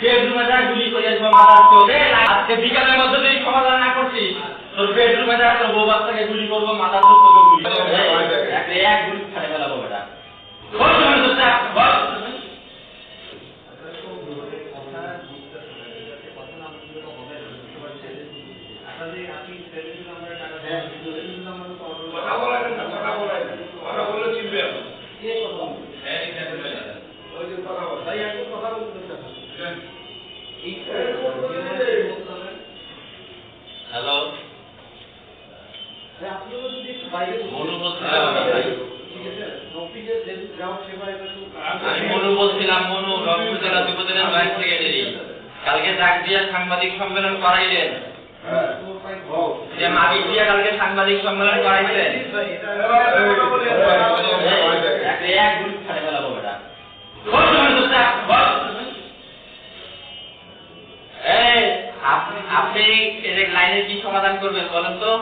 বেডরুমে যা গুলি করে আসবো মাথার চোখে। আজকে বিকালের মধ্যে যদি সমাধান না করছিস তোর বেডরুমে যা তোর বউ বাচ্চাকে গুলি করবো, মাথার চোখ তোকে গুলি করবো, এক গুলি ছাড়ে ফেলাবো বেটা। হ্যালো, মনু বলছিলাম, মনু রংপুর জেলা যুবদলের ভাইস সেক্রেটারি। কালকে ডাক দিয়ে সাংবাদিক সম্মেলন করাইলেন, যে মালিক দিয়ে কালকে সাংবাদিক সম্মেলন করাইলেন, এক গুলি ছাড়ে ফেলাবো বেটা। আপনি লাইনের কি সমাধান করবেন বলেন তো?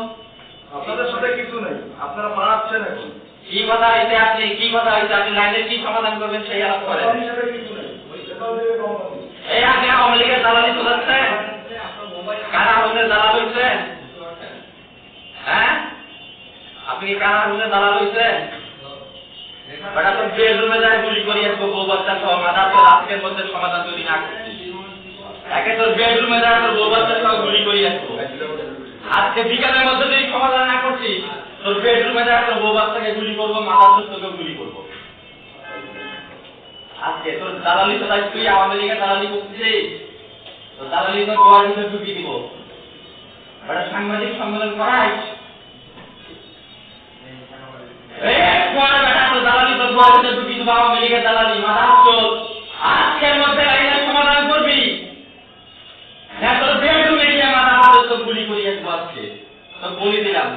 আপনাদের সাথে কিছু নেই, আপনারা মারাচ্ছেন এখন। কি কথা হয়েছে? আপনি কি কথা হয়েছে? আপনি লাইনের কি সমাধান করবেন সেই আলাপ করেন। এই আপনি আওয়ামী লীগের দালালি চলাচ্ছেন, কারা আগুনের দালাল হয়েছেন? হ্যাঁ, আপনি কি কারা আগুনের দালাল হয়েছেন? বেটা তোর বেডরুমে যায় গুলি করি আসবো বউ বাচ্চা সহ, মাথা তোর আজকের মধ্যে সমাধান তৈরি না করছিস, একে তোর বেডরুমে যায় তোর বউ বাচ্চা সহ গুলি করি আসবো। আজকে বিকালের মধ্যে যদি সমাধান না করছিস তোর বেডরুমে যায় তোর বউ বাচ্চাকে গুলি করবো, মাথার চোখ তোকে গুলি করবো। আজকে তোর দালালি তো তাই, তুই আওয়ামী লীগের দালালি করছিস, তোর দালালি তোর গোয়ার ভিতরে ঢুকিয়ে দিব। বেটা সাংবাদিক সম্মেলন করাই দালালি তোর গোয়ার ভিতরে ঢুকিয়ে দিব, আওয়ামী লীগের দালালি মাথার চোখ। আজকের মধ্যে লাইনের সমাধান করবি, হ্যাঁ তোর বেডরুমে গিয়ে মাথা হাতে তোর গুলি করি আসবো। আজকে তোর বলি দিলাম,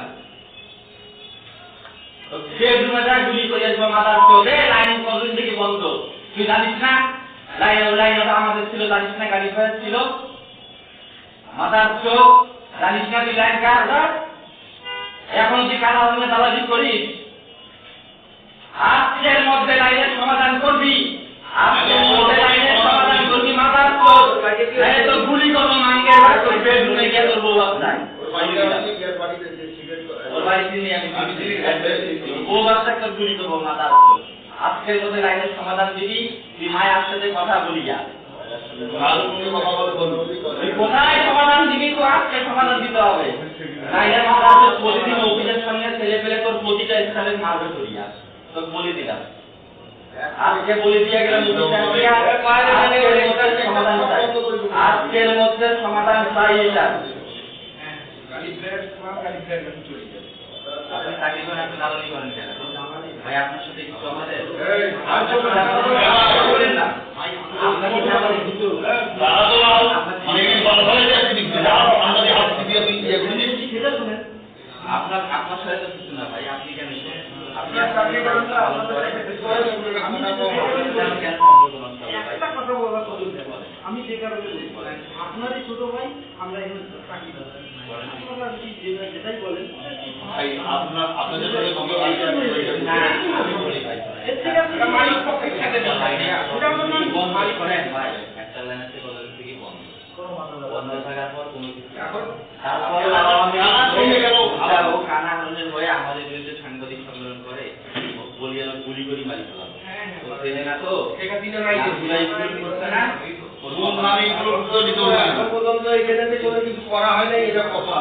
বেডরুমে যা গুলি করে আসবো মাথার চোখ। লাইন কতদিন থেকে বন্ধ তুই জানিস না? লাইন আমাদের ছিল জানিস না? গাড়ি ফায়ার ছিল মাথার চোখ, জানিস না তুই লাইন কার? এখন তুই কারা আগুনে দালালি করিস। আজকের মধ্যে লাইনের সমাধান করবি, আজকের মধ্যে লাইনের সমাধান করবি, মাথার চোখ তো গুলি করবো মাঙ্গের ভাগ তোর বেডরুমে গিয়ে তোর বউ বাচ্চায় ওর বাড়িতে নিয়ে আমি বউ বাচ্চাকে তোর গুলি করবো মাথার চোখ। আজকের মধ্যে লাইনের সমাধান দিবি, তুই মায়ের সাথে কথা বলি যা, কোথায় সমাধান দিবি তো আজকে সমাধান দিতে হবে। লাইনের মাথার চোখ প্রতিদিন অফিসের সামনে ছেলে পেলে তোর প্রতিটা স্থানে মারবে ধরিয়া, তোকে বলে দিলাম। আজকে বলে দিয়ে গেলাম সমাধান চাই, আজকের মধ্যে সমাধান চাই। এটা আপনি চাকরি করেন, আপনি দালালি করেন কেন ভাই? আপনার সাথে কিছু আমাদের বলেন না আপনার সাথে তো কিছু না ভাই। আপনি কেন আমি যে কারণে আপনারই ছোট ভাই, আমরা যেটাই বলেন বন্ধ থাকার পর কোনো কিছু কানাহরণের হয়ে আমাদের বিরুদ্ধে সাংবাদিক সম্মেলন করে বলিয়ে গুলি করি মারি ফেলাবো। না তো করা হয় না, এটা কথা।